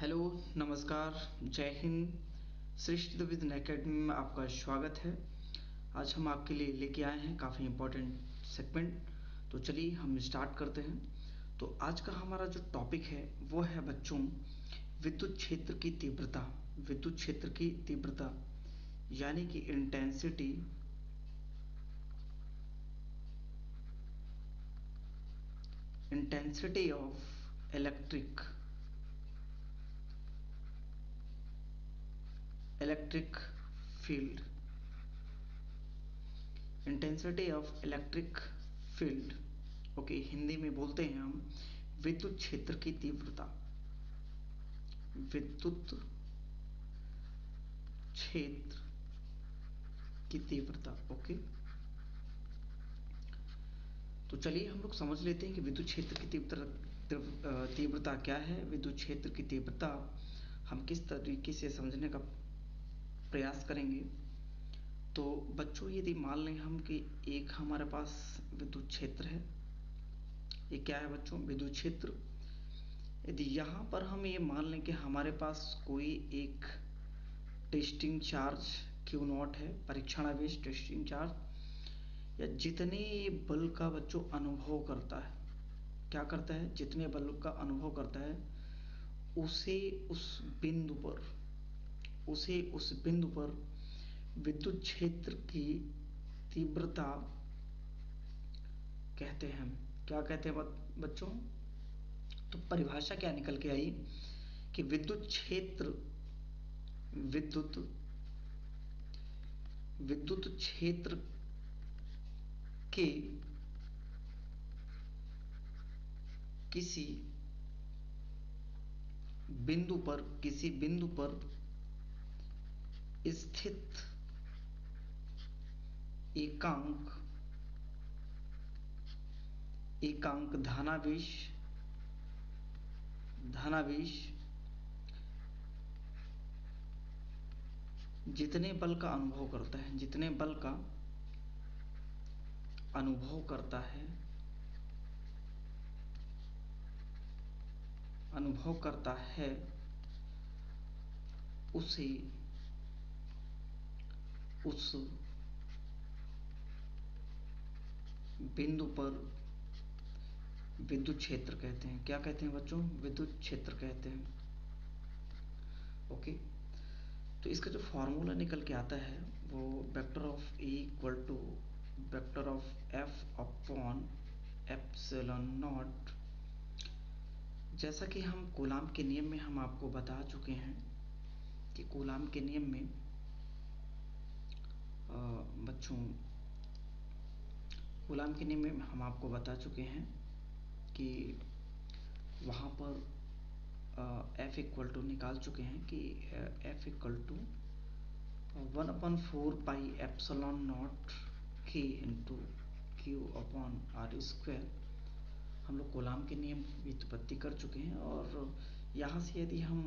Hello, नमस्कार, जय हिंद। सृष्टि with academy में आपका स्वागत है। आज हम आपके लिए लेके आए हैं काफ़ी इम्पोर्टेंट सेगमेंट। तो चलिए हम स्टार्ट करते हैं। तो आज का हमारा जो टॉपिक है वो है बच्चों, विद्युत क्षेत्र की तीव्रता। विद्युत क्षेत्र की तीव्रता यानी कि intensity of electric field. Intensity of electric field, okay, Hindi में बोलते हैं हम विद्युत क्षेत्र की तीव्रता। विद्युत क्षेत्र की तीव्रता, ओके। तो चलिए हम लोग समझ लेते हैं कि विद्युत क्षेत्र की तीव्रता क्या है। विद्युत क्षेत्र की तीव्रता हम किस तरीके से समझने का प्रयास करेंगे। तो बच्चों, यदि मान लें हम कि एक हमारे पास विद्युत क्षेत्र है, ये क्या है बच्चों? विद्युत क्षेत्र। यदि यहाँ पर हम ये मान लें कि हमारे पास कोई एक टेस्टिंग चार्ज Q0 है, परीक्षण आवेश टेस्टिंग चार्ज, या जितने बल का बच्चों अनुभव करता है, क्या करता है? जितने बल का अनुभव करता है उसे उस बिंदु पर विद्युत क्षेत्र की तीव्रता कहते हैं। क्या कहते हैं बच्चों? तो परिभाषा क्या निकल के आई कि विद्युत क्षेत्र के किसी बिंदु पर स्थित एकांक धनावेश जितने बल का अनुभव करता है उसे उस बिंदु पर विद्युत क्षेत्र कहते हैं। क्या कहते हैं बच्चों? विद्युत क्षेत्र कहते हैं, ओके। तो इसका जो फॉर्मूला निकल के आता है वो vector of E equal to vector of F upon epsilon naught. जैसा कि हम कूलाम के नियम में हम आपको बता चुके हैं कि कूलाम के नियम में बच्चों, कूलाम के नियम में हम आपको बता चुके हैं कि वहाँ पर F इक्वल टू निकाल चुके हैं कि F equal to 1/4 pi epsilon naught K into Q upon R square. हम लोग कूलाम के नियम की व्युत्पत्ति कर चुके हैं, और यहाँ से यदि हम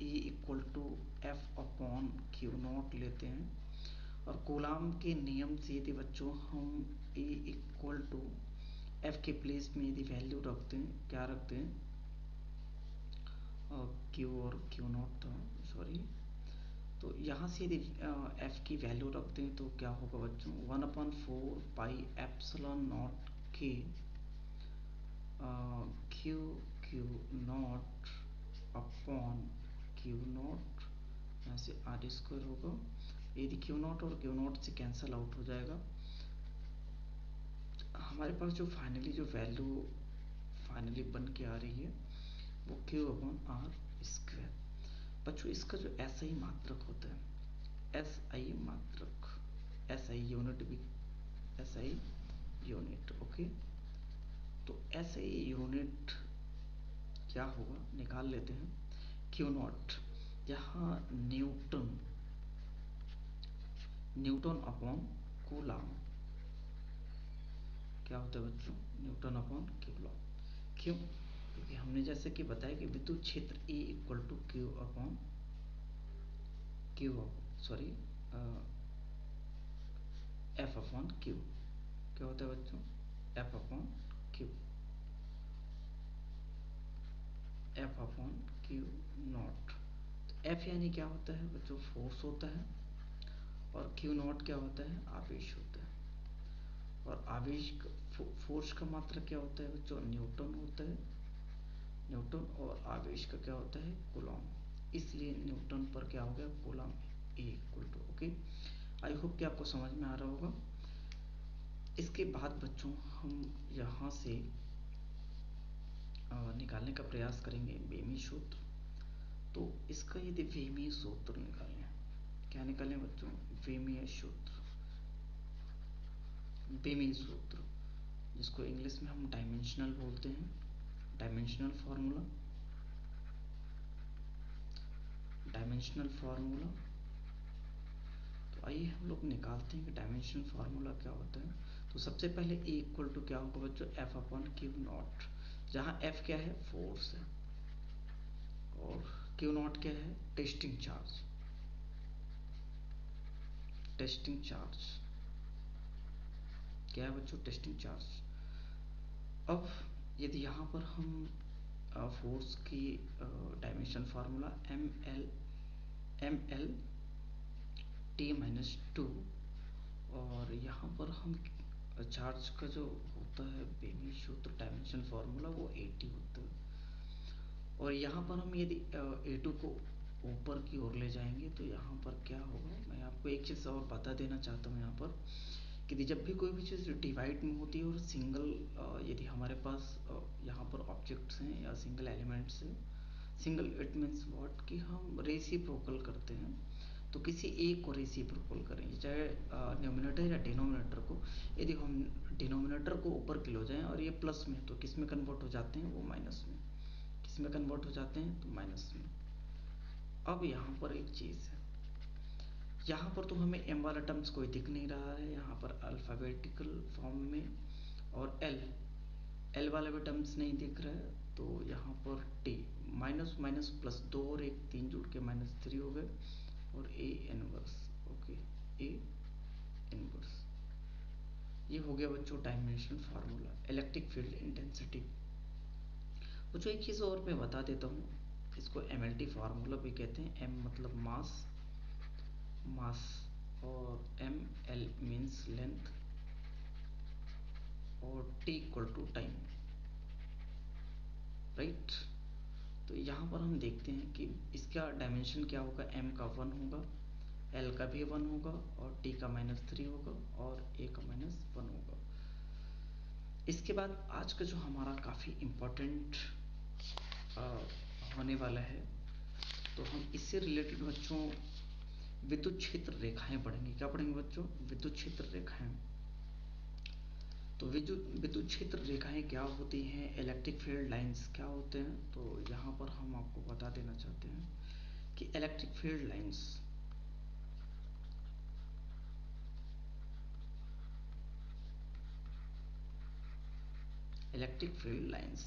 E equal to F upon Q0 लेते हैं, और कूलाम के नियम से यदि बच्चों हम E इक्वल टू F के प्लेस में यदि वैल्यू रखते हैं, क्या रखते हैं? Q और Q0 था, सॉरी। तो यहाँ से यदि F की वैल्यू रखते हैं तो क्या होगा बच्चों? 1/4 pi epsilon naught K Q0 upon Q0, यहाँ से R स्क्वायर होगा। यदि Q0 और Q0 से कैंसल आउट हो जाएगा, हमारे पास जो वैल्यू बन के आ रही है वो Q अपॉन R स्क्वायर। बच्चों, इसका जो SI मात्रक होता है, SI यूनिट, ओके। तो SI यूनिट क्या होगा निकाल लेते हैं। Q0 यहाँ न्यूटन अपॉन कूलाम, क्या होता है बच्चों? Newton upon coulomb. क्यों? क्योंकि हमने जैसे कि बताया कि विद्युत क्षेत्र E equal to F upon Q। क्या होता है बच्चों? F upon Q। F upon Q naught. तो एफ यानी क्या होता है बच्चों, फोर्स होता है, और क्यू नॉट क्या होता है, आवेश होता है। और आवेश फोर्स का मात्रा क्या होता है बच्चों, न्यूटन होता है, न्यूटन, और आवेश का क्या होता है, कूलॉम। इसलिए न्यूटन पर क्या हो गया, Coulomb a equal to. Okay, I hope कि आपको समझ में आ रहा होगा। इसके बाद बच्चों हम यहाँ से निकालने का प्रयास करेंगे वेमी सूत्र। तो इसका यदि वेमीय सूत्र निकालें, क्या निकालें बच्चों, वेमीय सूत्र, वेमीय सूत्र, जिसको इंग्लिश में हम डायमेंशनल बोलते हैं, डायमेंशनल फार्मूला, डायमेंशनल फार्मूला। तो आइए हम लोग निकालते हैं कि डायमेंशनल फार्मूला क्या होता है। तो सबसे पहले ए इक्वल टू क्या होगा बच्चों, एफ अपॉन क्यू नॉट, जहाँ एफ क्या है, फोर्स है, और क्यू नॉट क्या है, टेस्टिंग चार्ज, टेस्टिंग चार्ज क्या है बच्चों, टेस्टिंग चार्ज। अब यदि यहाँ पर हम फोर्स की dimension formula M L T minus two, और यहाँ पर हम चार्ज का जो होता है वेमी सूत्र डायमेंशन फार्मूला वो 80 होता है। और यहाँ पर हम यदि A2 को ऊपर की ओर ले जाएंगे तो यहाँ पर क्या होगा, मैं आपको एक चीज़ और बता देना चाहता हूँ यहाँ पर, कि जब भी कोई भी चीज़ डिवाइड में होती है और सिंगल यदि हमारे पास यहाँ पर ऑब्जेक्ट्स हैं या सिंगल एलिमेंट्स हैं, सिंगल इट मीन्स व्हाट, कि हम रेसिप्रोकल करते हैं। तो किसी एक को रेसिप्रोकल करेंगे, चाहे न्यूमिनेटर या डिनोमिनेटर को। यदि हम डिनोमिनेटर को ऊपर की ले जाएं और ये प्लस में, तो किस में कन्वर्ट हो जाते हैं, वो माइनस में। किस में कन्वर्ट हो जाते हैं, तो माइनस में। अब यहाँ पर एक चीज़ है, यहाँ पर तो हमें एम वाला टर्म्स कोई दिख नहीं रहा है यहाँ पर अल्फ़ाबेटिकल फॉर्म में, और एल वाला भी टर्म्स नहीं दिख रहा है। तो यहाँ पर टी माइनस माइनस प्लस 2 और 1 3 जुड़ के -3 हो गए, और A inverse. Okay, A inverse, ये हो गया बच्चों dimensional formula, electric field intensity. बच्चों एक चीज़ और मैं बता देता हूँ, इसको एमएलटी फार्मूला भी कहते हैं। एम मतलब मास, मास, और एम एल मीन्स लेंथ, और T equal to time, right. तो यहाँ पर हम देखते हैं कि इसका डायमेंशन क्या होगा, एम का 1 होगा, एल का भी 1 होगा, और टी का -3 होगा, और ए का -1 होगा। इसके बाद आज का जो हमारा काफ़ी इम्पोर्टेंट होने वाला है, तो हम इससे रिलेटेड बच्चों विद्युत क्षेत्र रेखाएं पढ़ेंगे। क्या पढ़ेंगे बच्चों, विद्युत क्षेत्र रेखाएं। तो विद्युत क्षेत्र रेखाएं क्या होती हैं, इलेक्ट्रिक फील्ड लाइंस क्या होते हैं। तो यहाँ पर हम आपको बता देना चाहते हैं कि electric field lines, electric field lines,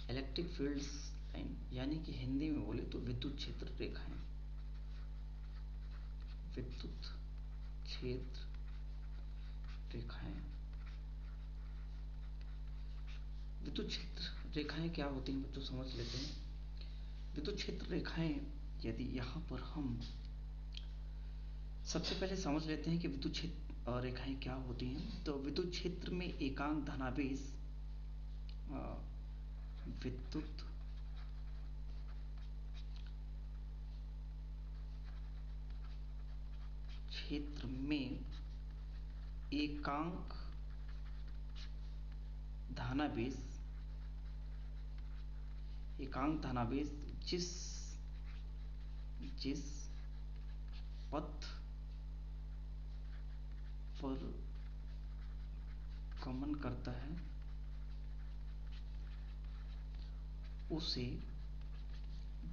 electric fields line यानी कि हिंदी में बोले तो विद्युत क्षेत्र रेखाएं, विद्युत क्षेत्र रेखाएं। विद्युत क्षेत्र रेखाएं क्या होती हैं बच्चों, समझ लेते हैं। विद्युत क्षेत्र रेखाएं, यदि यहाँ पर हम सबसे पहले समझ लेते हैं कि विद्युत क्षेत्र रेखाएं क्या होती हैं। तो विद्युत क्षेत्र में एकांक धनावेश, विद्युत क्षेत्र में एकांक धनावेश, एकांक धनावेश जिस जिस पथ पर गमन करता है उसे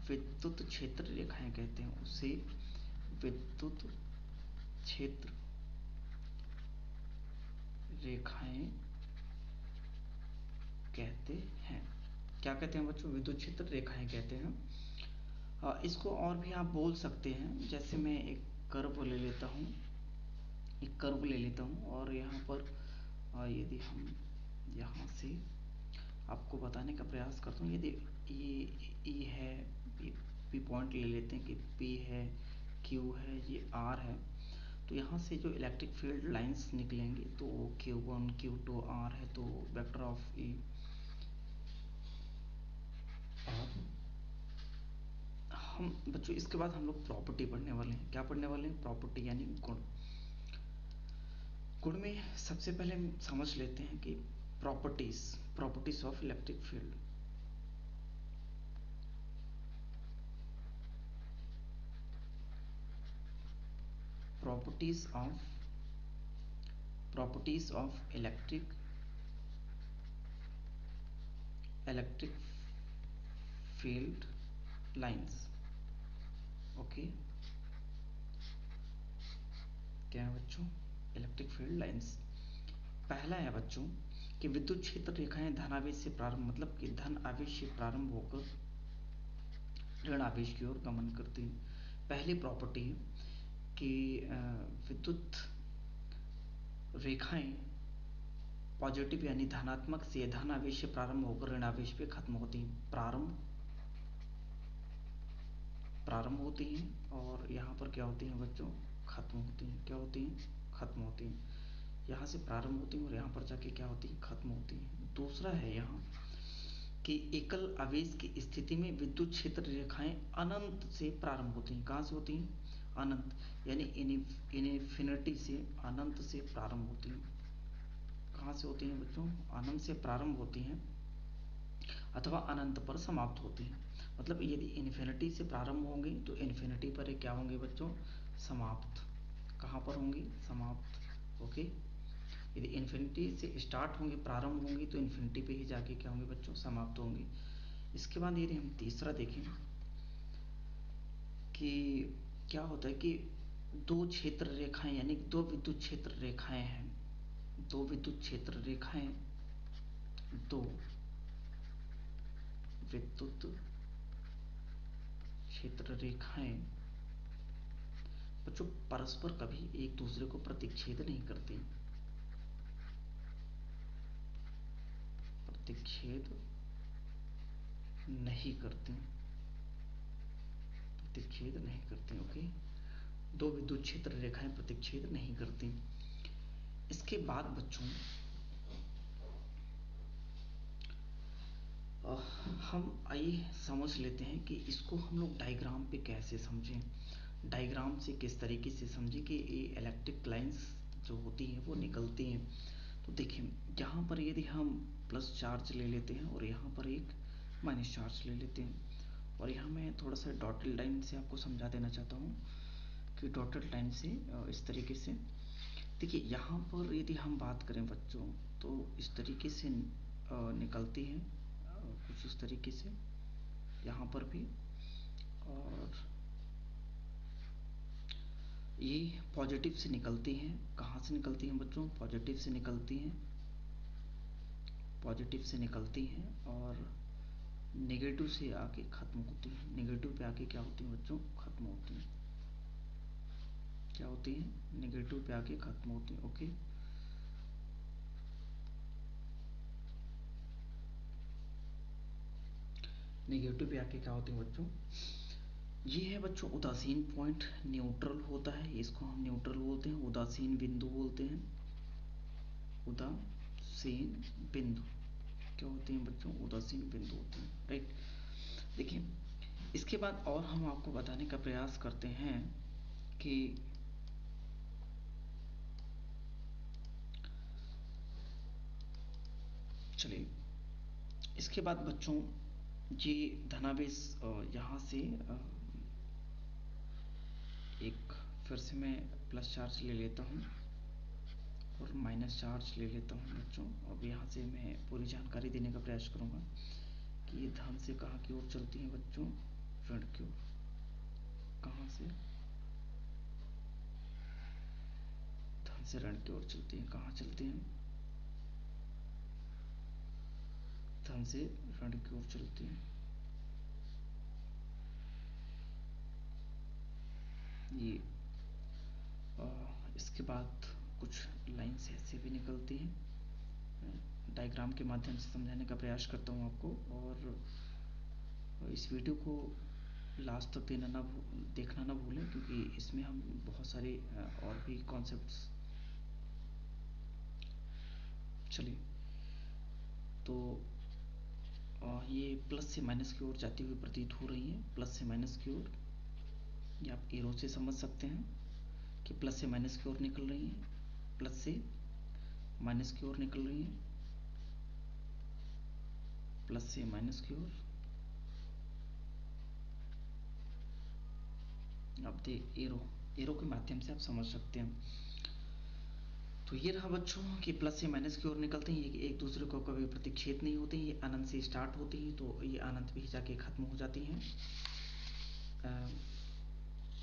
विद्युत क्षेत्र रेखाएं कहते हैं, उसे विद्युत क्षेत्र रेखाएं कहते हैं। क्या कहते हैं बच्चों, विद्युत क्षेत्र रेखाएं कहते हैं। इसको और भी आप बोल सकते हैं, जैसे मैं एक कर्व ले लेता हूँ, एक कर्व ले लेता हूँ, और यहाँ पर यदि हम यहाँ से आपको बताने का प्रयास करता हूँ। यदि ये ई है, ये पी पॉइंट ले लेते हैं कि पी है, क्यू है, ये आर है, तो यहाँ से जो इलेक्ट्रिक फील्ड लाइंस निकलेंगी तो Q1 Q2 R है, तो वेक्टर ऑफ ई आर। हम बच्चों इसके बाद हम लोग प्रॉपर्टी पढ़ने वाले हैं। क्या पढ़ने वाले हैं? प्रॉपर्टी यानी गुण। गुण में सबसे पहले हम समझ लेते हैं कि properties of electric field. Properties of electric field lines. Okay, क्या है बच्चों? Electric field lines. पहला है बच्चों कि विद्युत क्षेत्र रेखाएं धनावेश से प्रारंभ, मतलब कि धन आवेश से प्रारंभ होकर ऋण आवेश की ओर गमन करती हैं। पहली प्रॉपर्टी है कि विद्युत रेखाएं पॉजिटिव यानी धनात्मक से धन आवेश से प्रारंभ होकर ऋण आवेश पे खत्म होती हैं। प्रारंभ होती हैं और यहाँ पर क्या होती हैं बच्चों? खत्म होती हैं। क्या होती हैं? खत्म होती हैं। यहाँ से प्रारंभ होती हैं और यहाँ पर जाके क्या होती हैं? खत्म होती हैं। दूसरा है यहाँ कि एकल आवेश की स्थिति में विद्युत क्षेत्र रेखाएं अनंत से प्रारंभ होती हैं। कहाँ से होती हैं? अनंत, यानी इन्फिनिटी से, अनंत से प्रारंभ होती हैं। कहाँ से होती हैं बच्चों? अनंत से प्रारंभ होती हैं अथवा अनंत पर समाप्त होती हैं। मतलब यदि इन्फिनिटी से प्रारंभ होंगी तो इन्फिनिटी पर क्या होंगे बच्चों? समाप्त। कहाँ पर होंगी? समाप्त। ओके, यदि इन्फिनिटी से स्टार्ट होंगी, प्रारंभ होंगी, तो इन्फिनिटी पे ही जाके क्या होंगे बच्चों? समाप्त होंगी। इसके बाद यदि हम तीसरा देखें कि क्या होता है कि दो क्षेत्र रेखाएं यानी दो विद्युत क्षेत्र रेखाएं हैं, दो विद्युत क्षेत्र रेखाएं, दो विद्युत क्षेत्र रेखाएं बच्चों परस्पर कभी एक दूसरे को प्रतिच्छेद नहीं करती। प्रतिच्छेद नहीं करती, प्रतिच्छेद नहीं करती। ओके, दो विद्युत क्षेत्र रेखाएं प्रतिच्छेद नहीं करती। इसके बाद बच्चों हम आइए समझ लेते हैं कि इसको हम लोग डायग्राम पे कैसे समझें। डायग्राम से किस तरीके से समझें कि ये इलेक्ट्रिक लाइंस जो होती हैं वो निकलती हैं। तो देखिए, यहाँ पर यदि हम प्लस चार्ज ले लेते हैं और यहाँ पर एक माइनस चार्ज ले लेते हैं, और यहाँ मैं थोड़ा सा डॉटेड लाइन से आपको समझा देना चाहता हूँ कि डॉटेड लाइन से इस तरीके से देखिए, यहाँ पर यदि हम बात करें बच्चों तो इस तरीके से निकलती हैं, कुछ इस तरीके से यहाँ पर भी। और ये पॉजिटिव से निकलती हैं। कहाँ से निकलती हैं बच्चों? पॉजिटिव से निकलती हैं, पॉजिटिव से निकलती हैं और नेगेटिव से आके खत्म होती हैं। नेगेटिव पे आके क्या होती हैं बच्चों? खत्म होती हैं। क्या होती हैं? नेगेटिव पे आके खत्म होती हैं। ओके, नेगेटिव पे आके क्या होती हैं बच्चों? ये है बच्चों उदासीन पॉइंट, न्यूट्रल होता है, इसको हम न्यूट्रल बोलते हैं, उदासीन बिंदु बोलते हैं। उदासीन बिंदु क्या होते हैं बच्चों? उदासीन बिंदु होते हैं। राइट, देखिए इसके बाद और हम आपको बताने का प्रयास करते हैं कि चलिए इसके बाद बच्चों ये धनावेश यहाँ से एक फिर से मैं प्लस चार्ज ले लेता हूँ और माइनस चार्ज ले लेता हूँ बच्चों। अब यहाँ से मैं पूरी जानकारी देने का प्रयास करूँगा कि ये धन से कहाँ की ओर चलती हैं बच्चों? ऋण की ओर। कहाँ से? धन से ऋण की ओर चलती हैं। कहाँ चलती हैं? धन से ऋण की ओर चलती हैं। ये इसके बाद कुछ लाइन्स ऐसे भी निकलती हैं। डायग्राम के माध्यम से समझाने का प्रयास करता हूँ आपको। और इस वीडियो को लास्ट तक देखना ना भूलें, क्योंकि इसमें हम बहुत सारे और भी कॉन्सेप्ट्स। चलिए, तो ये प्लस से माइनस की ओर जाती हुई प्रतीत हो रही है, प्लस से माइनस की ओर। ये आप एरो से समझ सकते हैं कि प्लस से माइनस की ओर निकल रही है, प्लस से माइनस की ओर निकल रही है, प्लस से माइनस की ओर। आप एरो के माध्यम से आप समझ सकते हैं। तो ये रहा बच्चों कि प्लस से माइनस की ओर निकलते हैं, ये एक दूसरे को कभी प्रतिच्छेद नहीं होते हैं, ये अनंत से स्टार्ट होती हैं, तो ये अनंत भी जाके खत्म हो जाती हैं।